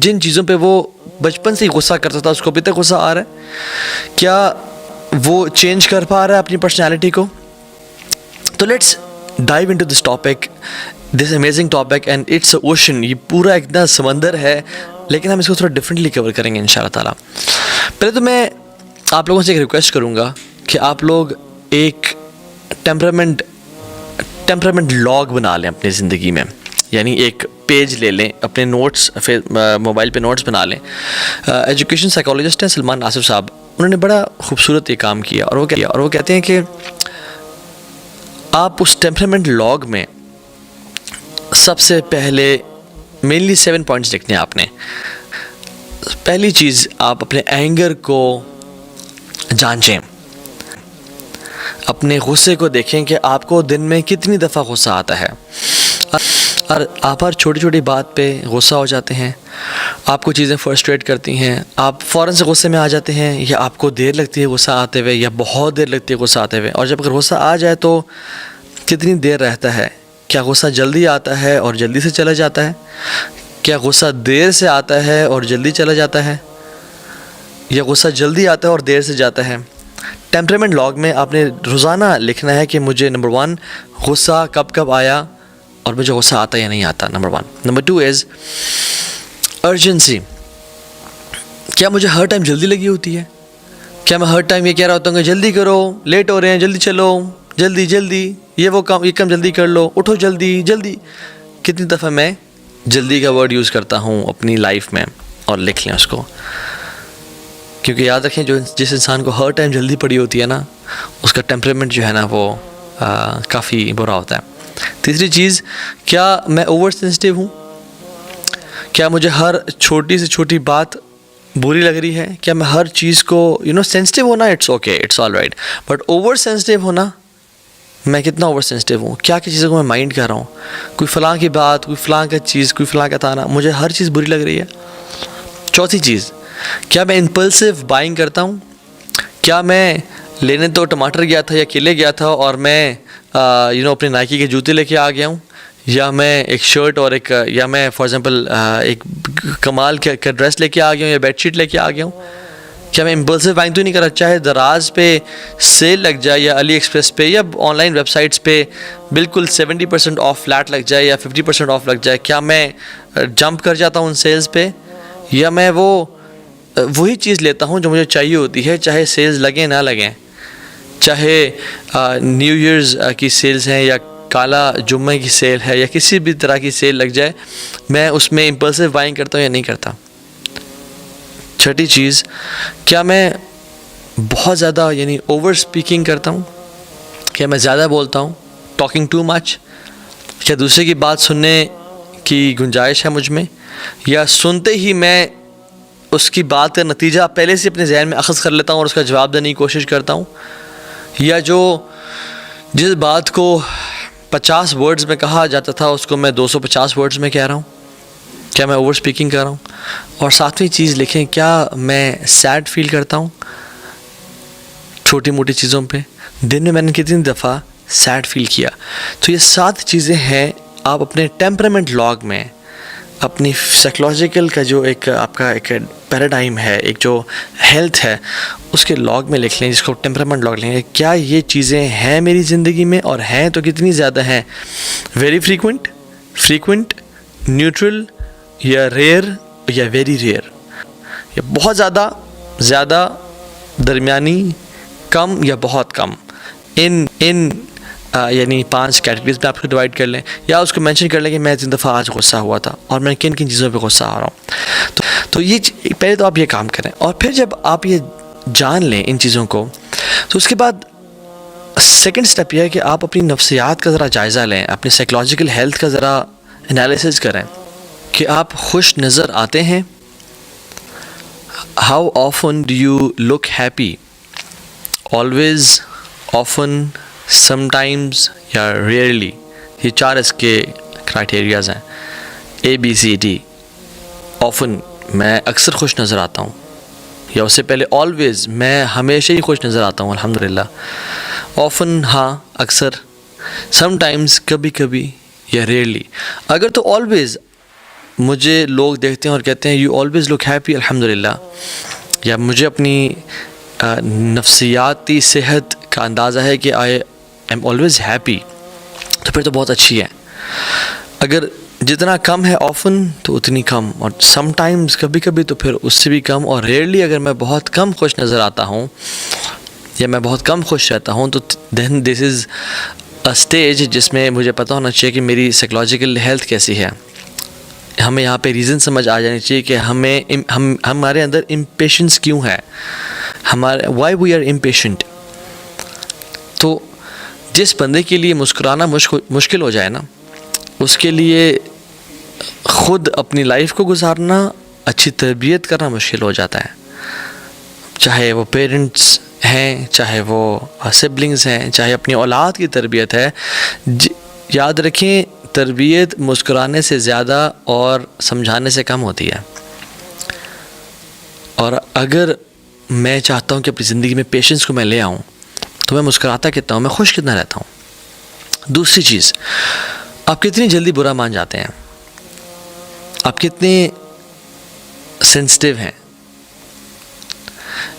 جن چیزوں پہ وہ بچپن سے ہی غصہ کرتا تھا اس کو ابھی تک غصہ آ رہا ہے؟ کیا وہ چینج کر پا رہا ہے اپنی پرسنالٹی کو؟ تو let's dive into this topic, this amazing topic, and it's a ocean. یہ پورا ایک نا سمندر ہے، لیکن ہم اس کو تھوڑا ڈفرینٹلی کور کریں گے ان شاء اللہ تعالیٰ. پہلے تو میں آپ لوگوں سے ایک ریکویسٹ کروں گا کہ آپ لوگ ایک ٹیمپرامنٹ لاگ بنا لیں اپنی زندگی میں. یعنی ایک پیج لے لیں، اپنے نوٹس موبائل پہ نوٹس بنا لیں. ایجوکیشن سائیکالوجسٹ ہیں سلمان ناصر صاحب، انہوں نے بڑا خوبصورت یہ کام کیا، اور وہ کہتے ہیں کہ آپ اس ٹیمپرامنٹ لاگ میں سب سے پہلے مینلی 7 پوائنٹس لکھنے ہیں آپ نے. پہلی چیز، آپ اپنے اینگر کو جانچیں، اپنے غصے کو دیکھیں کہ آپ کو دن میں کتنی دفعہ غصہ آتا ہے. اور آپ ہر چھوٹی چھوٹی بات پہ غصہ ہو جاتے ہیں، آپ کو چیزیں فرسٹریٹ کرتی ہیں، آپ فوراً سے غصے میں آ جاتے ہیں، یا آپ کو دیر لگتی ہے غصہ آتے ہوئے، یا بہت دیر لگتی ہے غصہ آتے ہوئے. اور جب اگر غصہ آ جائے تو کتنی دیر رہتا ہے؟ کیا غصہ جلدی آتا ہے اور جلدی سے چلا جاتا ہے؟ کیا غصہ دیر سے آتا ہے اور جلدی چلا جاتا ہے؟ یا غصہ جلدی آتا ہے اور دیر سے جاتا ہے؟ ٹیمپرامنٹ لاگ میں آپ نے روزانہ لکھنا ہے کہ مجھے نمبر 1 غصہ کب آیا اور مجھے غصہ آتا یا نہیں آتا، نمبر 1. نمبر 2 از ارجنسی. کیا مجھے ہر ٹائم جلدی لگی ہوتی ہے؟ کیا میں ہر ٹائم یہ کہہ رہا ہوتا ہوں کہ جلدی کرو، لیٹ ہو رہے ہیں، جلدی چلو، جلدی یہ کام جلدی کر لو، اٹھو جلدی. کتنی دفعہ میں جلدی کا ورڈ یوز کرتا ہوں اپنی لائف میں؟ اور لکھ لیں اس کو، کیونکہ یاد رکھیں جس انسان کو ہر ٹائم جلدی پڑی ہوتی ہے نا، اس کا ٹیمپرامنٹ جو ہے نا وہ کافی برا ہوتا ہے. تیسری چیز، کیا میں اوور سینسٹیو ہوں؟ کیا مجھے ہر چھوٹی سے چھوٹی بات بری لگ رہی ہے؟ کیا میں ہر چیز کو سینسٹیو ہونا it's okay, it's all right, but over sensitive ہونا، میں کتنا اوور سینسٹیو ہوں؟ کیا چیزوں کو میں مائنڈ کر رہا ہوں؟ کوئی فلاں کی بات، کوئی فلاں کا چیز، کوئی فلاں کا تانا، مجھے ہر چیز بری لگ رہی ہے. چوتھی چیز، کیا میں امپلسو بائنگ کرتا ہوں؟ کیا میں لینے تو ٹماٹر گیا تھا یا کیلے گیا تھا اور میں اپنے نائکی کے جوتے لے کے آ گیا ہوں، یا میں ایک شرٹ اور یا میں فار ایگزامپل ایک کمال کا ڈریس لے کے آ گیا ہوں، یا بیڈ شیٹ لے کے آ گیا ہوں؟ کیا میں امپلسو بائنگ تو نہیں کر رہا؟ چاہے دراز پہ سیل لگ جائے، یا علی ایکسپریس پہ، یا آن لائن ویب سائٹس پہ بالکل 70% آف فلیٹ لگ جائے، یا 50% آف لگ جائے، کیا میں جمپ کر جاتا ہوں ان سیلز پہ؟ یا میں وہی چیز لیتا ہوں جو مجھے چاہیے ہوتی ہے، چاہے سیلز لگیں نہ لگیں، چاہے نیو ایئرز کی سیلز ہیں، یا کالا جمعہ کی سیل ہے، یا کسی بھی طرح کی سیل لگ جائے، میں اس میں امپلسو بائنگ کرتا ہوں یا نہیں کرتا؟ چھٹی چیز، کیا میں بہت زیادہ اوور اسپیکنگ کرتا ہوں؟ کیا میں زیادہ بولتا ہوں، ٹاکنگ ٹو مچ؟ کیا دوسرے کی بات سننے کی گنجائش ہے مجھ میں، یا سنتے ہی میں اس کی بات کا نتیجہ پہلے سے اپنے ذہن میں اخذ کر لیتا ہوں اور اس کا جواب دینے کی کوشش کرتا ہوں؟ یا جس بات کو 50 ورڈز میں کہا جاتا تھا اس کو میں 250 ورڈز میں کہہ رہا ہوں؟ کیا میں اوور اسپیکنگ کر رہا ہوں؟ اور ساتویں چیز لکھیں، کیا میں سیڈ فیل کرتا ہوں چھوٹی موٹی چیزوں پہ؟ دن میں نے کتنی دفعہ سیڈ فیل کیا؟ تو یہ 7 چیزیں ہیں، آپ اپنے ٹیمپرامنٹ لاگ میں اپنی سائیکولوجیکل کا جو آپ کا ایک پیراڈائم ہے، ایک جو ہیلتھ ہے، اس کے لاگ میں لکھ لیں، جس کو ٹیمپرامنٹ لاگ لیں گے. کیا یہ چیزیں ہیں میری زندگی میں، اور ہیں تو کتنی زیادہ ہیں؟ ویری فریکوینٹ، نیوٹرل، یا ریئر، یا ویری ریئر، یا بہت زیادہ، درمیانی، کم یا بہت کم. ان یعنی 5 کیٹیگریز میں آپ کو ڈیوائڈ کر لیں، یا اس کو مینشن کر لیں کہ میں 3 دفعہ آج غصہ ہوا تھا اور میں کن چیزوں پہ غصہ آ رہا ہوں. تو یہ پہلے تو آپ یہ کام کریں، اور پھر جب آپ یہ جان لیں ان چیزوں کو، تو اس کے بعد سیکنڈ سٹیپ یہ ہے کہ آپ اپنی نفسیات کا ذرا جائزہ لیں، اپنی سائیکولوجیکل ہیلتھ کا ذرا انالیسز کریں کہ آپ خوش نظر آتے ہیں. How often do you look happy? Always, often, sometimes, یا ریئرلی. یہ 4 اس کے کرائٹیریاز ہیں، ABCD. آفن، میں اکثر خوش نظر آتا ہوں، یا اس سے پہلے آلویز، میں ہمیشہ ہی خوش نظر آتا ہوں الحمدللہ. آفن، ہاں اکثر. سم ٹائمز، کبھی کبھی، یا ریئرلی. اگر تو آلویز مجھے لوگ دیکھتے ہیں اور کہتے ہیں یو آلویز لک ہیپی الحمدللہ، یا مجھے اپنی نفسیاتی صحت کا اندازہ ہے کہ آئی ایم آلویز ہیپی، تو پھر تو بہت اچھی ہے. اگر جتنا کم ہے آفن تو اتنی کم، اور سم ٹائمز کبھی کبھی تو پھر اس سے بھی کم، اور ریئرلی اگر میں بہت کم خوش نظر آتا ہوں یا میں بہت کم خوش رہتا ہوں تو دین دس از اے اسٹیج جس میں مجھے پتہ ہونا چاہیے کہ میری سائیکلوجیکل ہیلتھ کیسی ہے. ہمیں یہاں پہ ریزن سمجھ آ جانی چاہیے کہ ہمارے اندر امپیشنس کیوں ہے، وائی وی آر امپیشنٹ. تو جس بندے کے لیے مسکرانا مشکل ہو جائے نا، اس کے لیے خود اپنی لائف کو گزارنا، اچھی تربیت کرنا مشکل ہو جاتا ہے. چاہے وہ پیرنٹس ہیں، چاہے وہ سبلنگز ہیں، چاہے اپنی اولاد کی تربیت ہے. یاد رکھیں تربیت مسکرانے سے زیادہ اور سمجھانے سے کم ہوتی ہے. اور اگر میں چاہتا ہوں کہ اپنی زندگی میں پیشنس کو میں لے آؤں تو میں مسکراتا کتنا ہوں، میں خوش کتنا رہتا ہوں. دوسری چیز، آپ کتنی جلدی برا مان جاتے ہیں، آپ کتنے سینسٹیو ہیں.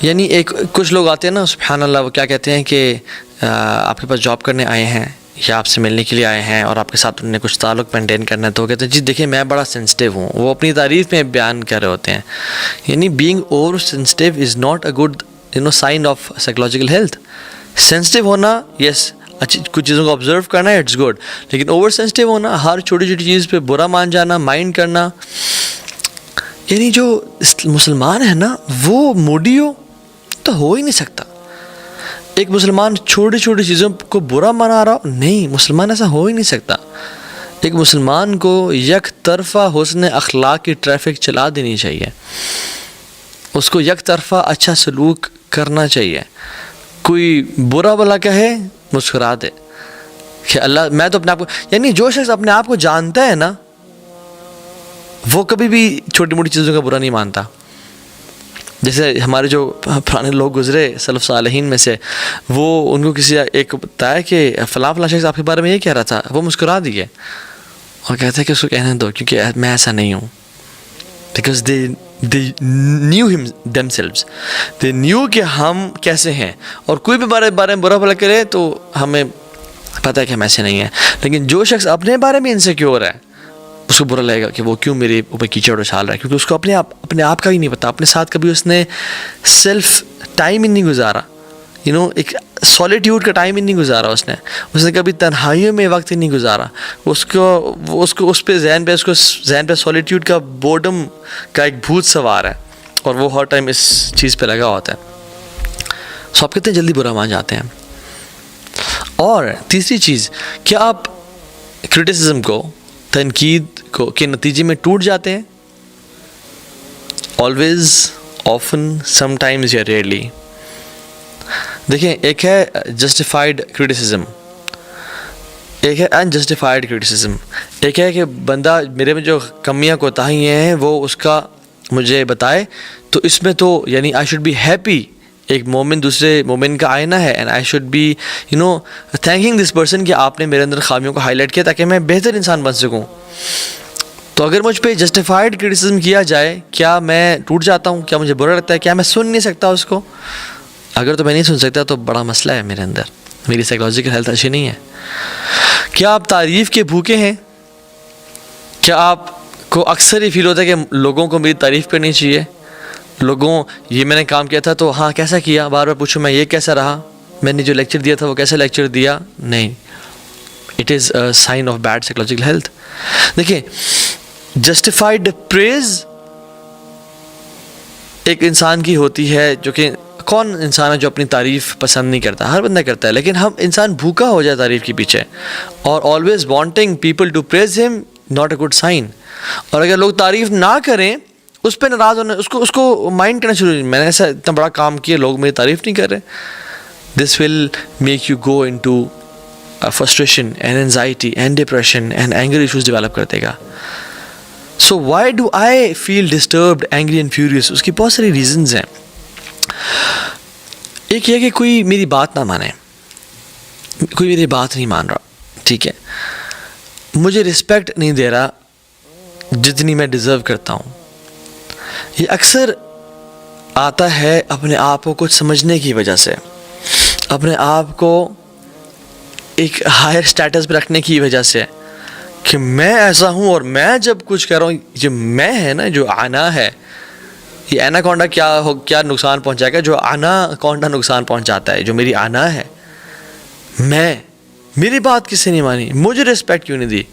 یعنی کچھ لوگ آتے ہیں نا سبحان اللہ، وہ کیا کہتے ہیں کہ آپ کے پاس جاب کرنے آئے ہیں یا آپ سے ملنے کے لیے آئے ہیں اور آپ کے ساتھ انہوں نے کچھ تعلق مینٹین کرنا ہے، تو وہ کہتے ہیں جی دیکھیں میں بڑا سینسٹیو ہوں. وہ اپنی تعریف میں بیان کر رہے ہوتے ہیں. یعنی being over sensitive is not a good sign of psychological health. Sensitive ہونا یس، اچھی کچھ چیزوں کو آبزرو کرنا ہے، اٹس گڈ، لیکن اوور سینسٹیو ہونا، ہر چھوٹی چھوٹی چیز پہ برا مان جانا، مائنڈ کرنا، یعنی جو مسلمان ہے نا وہ موڈی ہو ہی نہیں سکتا. ایک مسلمان چھوٹی چھوٹی چیزوں کو برا منا رہا ہو، نہیں، مسلمان ایسا ہو ہی نہیں سکتا. ایک مسلمان کو یک طرفہ حسن اخلاق کی ٹریفک چلا دینی چاہیے، اس کو یک طرفہ اچھا سلوک کرنا چاہیے. کوئی برا بلا کہے مسکرا دے کہ اللہ، میں تو اپنے آپ کو، یعنی جو شخص اپنے آپ کو جانتا ہے نا وہ کبھی بھی چھوٹی موٹی چیزوں کا برا نہیں مانتا. جیسے ہمارے جو پرانے لوگ گزرے سلف صالحین میں سے، وہ ان کو کسی ایک بتایا کہ فلاں فلاں شخص آپ کے بارے میں یہ کہہ رہا تھا، وہ مسکرا دیے اور کہتے ہیں کہ اس کو کہنے دو کیونکہ میں ایسا نہیں ہوں. Because they knew him themselves, they knew کہ ہم کیسے ہیں. اور کوئی بھی بارے میں برا بھلا کرے تو ہمیں پتہ ہے کہ ہم ایسے نہیں ہیں. لیکن جو شخص اپنے بارے میں انسیکیور ہے اس کو برا لگے گا کہ وہ کیوں میرے اوپر کیچڑ اچھال رہا ہے، کیونکہ اس کو اپنے آپ کا ہی نہیں پتا. اپنے ساتھ کبھی اس نے سیلف ٹائم ہی نہیں گزارا، ایک سولیٹیوڈ کا ٹائم ہی نہیں گزارا. اس نے کبھی تنہائیوں میں وقت ہی نہیں گزارا. اس کو ذہن پہ سولیٹیوڈ کا بورڈم کا ایک بھوت سوار ہے اور وہ ہر ٹائم اس چیز پہ لگا ہوتا ہے. سو آپ کتنے جلدی برا مان جاتے ہیں. اور تیسری چیز، کیا آپ کرٹیسزم کو، تنقید کو کے نتیجے میں ٹوٹ جاتے ہیں؟ آلویز، آفن، سم ٹائمز یا ریئرلی. دیکھیں، ایک ہے جسٹیفائڈ کرٹیسزم، ایک ہے انجسٹیفائڈ کرٹیسزم. ایک ہے کہ بندہ میرے میں جو کمیاں کوتاہیاں ہیں وہ اس کا مجھے بتائے، تو اس میں تو یعنی آئی شوڈ بی ہیپی. ایک مومن دوسرے مومن کا آئینہ ہے، and I should be thinking this person کہ آپ نے میرے اندر خامیوں کو ہائی لائٹ کیا تاکہ میں بہتر انسان بن سکوں. تو اگر مجھ پہ جسٹیفائڈ کرٹیسزم کیا جائے، کیا میں ٹوٹ جاتا ہوں؟ کیا مجھے برا لگتا ہے؟ کیا میں سن نہیں سکتا اس کو؟ اگر تو میں نہیں سن سکتا تو بڑا مسئلہ ہے میرے اندر، میری سائیکلوجیکل ہیلتھ اچھی نہیں ہے. کیا آپ تعریف کے بھوکے ہیں؟ کیا آپ کو اکثر ہی فیل ہوتا ہے کہ لوگوں کو میری تعریف کرنی چاہیے؟ لوگوں، یہ میں نے کام کیا تھا تو ہاں کیسا کیا، بار بار پوچھوں میں یہ کیسا رہا، میں نے جو لیکچر دیا تھا وہ کیسا لیکچر دیا؟ نہیں، it is a sign of bad psychological health. دیکھیں، جسٹیفائڈ پریز ایک انسان کی ہوتی ہے، جو کہ کون انسان ہے جو اپنی تعریف پسند نہیں کرتا؟ ہر بندہ کرتا ہے. لیکن ہم انسان بھوکا ہو جائے تعریف کے پیچھے، اور always wanting people to praise ہم، ناٹ اے گڈ سائن. اور اگر لوگ تعریف نہ کریں، اس پہ ناراض ہونا، اس کو مائنڈ کرنا شروع، میں نے ایسا اتنا بڑا کام کیا، لوگ میری تعریف نہیں کر رہے. This will make you go into frustration and anxiety and depression and anger issues develop کر دے گا. So why do I feel disturbed, angry and furious? اس کی بہت ساری ریزنز ہیں. ایک یہ کہ کوئی میری بات نہ مانے، کوئی میری بات نہیں مان رہا، ٹھیک ہے، مجھے رسپیکٹ نہیں دے رہا. جتنی میں ڈیزرو کرتا ہوں. یہ اکثر آتا ہے اپنے آپ کو کچھ سمجھنے کی وجہ سے, اپنے آپ کو ایک ہائر سٹیٹس پہ رکھنے کی وجہ سے کہ میں ایسا ہوں, اور میں جب کچھ کر رہا ہوں, جو میں ہے نا, جو انا ہے, یہ ایناکونڈا کیا نقصان پہنچائے گا, جو ایناکونڈا نقصان پہنچاتا ہے, جو میری انا ہے. میری بات کسی نے مانی, مجھے رسپیکٹ کیوں نہیں دی,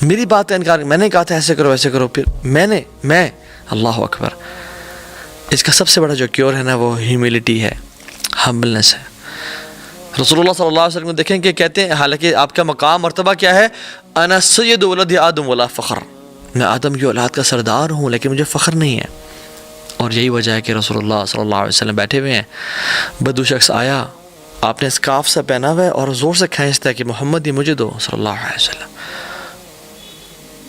میری بات کا انکار, میں نے کہا تھا ایسے کرو ایسے کرو, پھر میں اللہ اکبر. اس کا سب سے بڑا جو کیور ہے نا وہ ہیوملٹی ہے, ہمبلنس ہے. رسول اللہ صلی اللہ علیہ وسلم کو دیکھیں کہ کہتے ہیں, حالانکہ آپ کا مقام مرتبہ کیا ہے, انا سید ولد آدم ولا فخر, میں آدم کی اولاد کا سردار ہوں لیکن مجھے فخر نہیں ہے. اور یہی وجہ ہے کہ رسول اللہ صلی اللہ علیہ وسلم بیٹھے ہوئے ہیں, بدو شخص آیا, آپ نے اسکارف سا پہنا ہوا ہے اور زور سے کھینچتا ہے کہ محمد یہ مجھے دو صلی اللہ علیہ وسلم.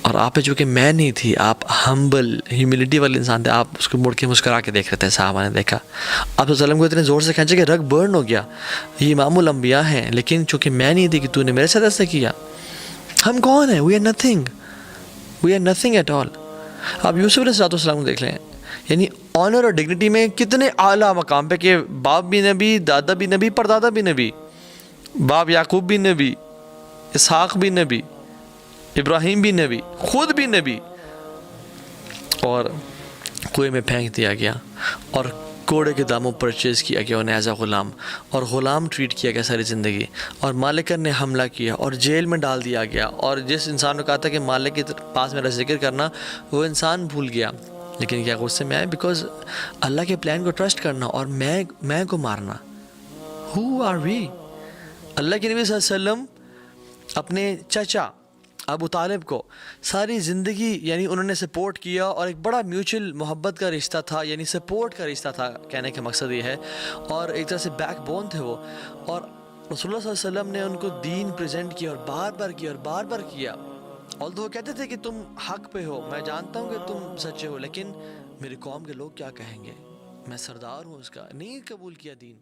اور آپ پہ چونکہ میں نہیں تھی, آپ ہمبل ہیوملٹی والے انسان تھے, آپ اس کو مڑ کے مسکرا کے دیکھ رہے تھے. صحابہ نے دیکھا آپ صلی اللہ علیہ وسلم کو اتنے زور سے کھینچے کہ رگ برن ہو گیا. یہ امام الانبیاء ہیں, لیکن چونکہ میں نہیں تھی کہ تو نے میرے ساتھ ایسا کیا. ہم کون ہیں؟ We are nothing at all. آپ یوسف علیہ السلام کو دیکھ لیں, یعنی آنر اور ڈگنیٹی میں کتنے اعلیٰ مقام پہ کہ باپ بھی نبی, دادا بھی نبی, پردادا بھی نبی, باپ یعقوب بھی نبی, اسحاق بھی نبی, ابراہیم بھی نبی, خود بھی نبی, اور کنویں میں پھینک دیا گیا اور کوڑے کے داموں پرچیز کیا گیا انہیں ایز اے غلام, اور غلام ٹریٹ کیا گیا ساری زندگی, اور مالکر نے حملہ کیا اور جیل میں ڈال دیا گیا. اور جس انسان نے کہا تھا کہ مالک کے پاس میرا ذکر کرنا, وہ انسان بھول گیا. لیکن کیا غصے میں آئے, بیکاز اللہ کے پلان کو ٹرسٹ کرنا اور میں کو مارنا. ہو آر وی؟ اللہ کے نبی صلی اللہ علیہ وسلم اپنے چچا ابو طالب کو ساری زندگی یعنی انہوں نے سپورٹ کیا, اور ایک بڑا میوچل محبت کا رشتہ تھا, یعنی سپورٹ کا رشتہ تھا, کہنے کا مقصد یہ ہے, اور ایک طرح سے بیک بون تھے وہ. اور رسول اللہ صلی اللہ علیہ وسلم نے ان کو دین پریزنٹ کیا اور بار بار کیا. although وہ کہتے تھے کہ تم حق پہ ہو, میں جانتا ہوں کہ تم سچے ہو, لیکن میری قوم کے لوگ کیا کہیں گے, میں سردار ہوں اس کا. نہیں قبول کیا دین.